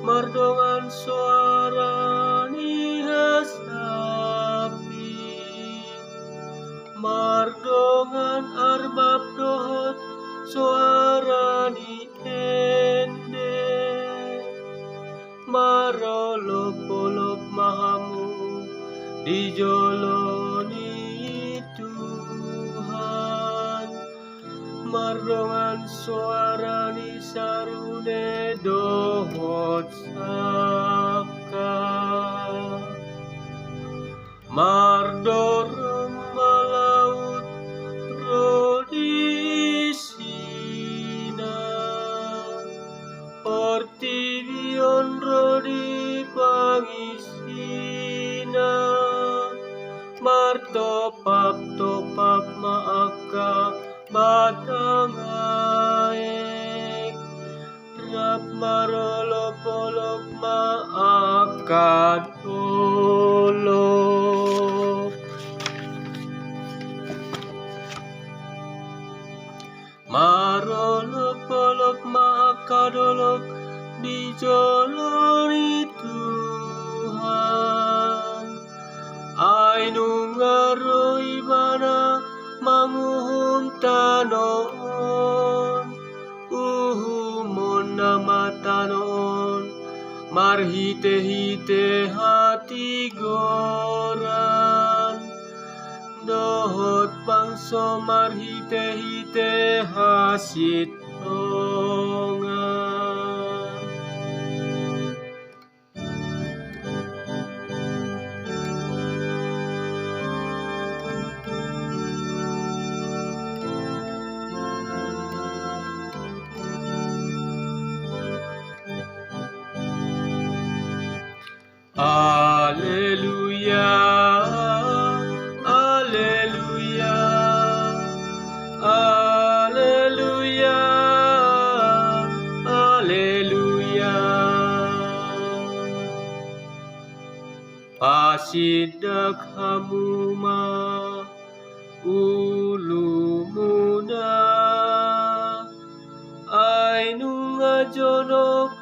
mardongan suarani hasapi, mardongan arbab dohot suarani ende, marolop-olop mahamu dijoloni Tuhan, mardongan suarani sarune dohot saka, mardorong malaut rodisina, ortivion rodi pangisina, martopap-topap maaka batang aek, rap marolop-olop maaka dolop, marolop-olop maaka dolop dijoloni Tuhan, ainu ngaroi bana manguhum tanon, uhumon nama tanon, marhite-hite hati goran, dohot bangso marhite-hite hasit tongan. Alleluia, alleluia, alleluia, alleluia. Pasidak hamuma ulu muda, ainu ngajonok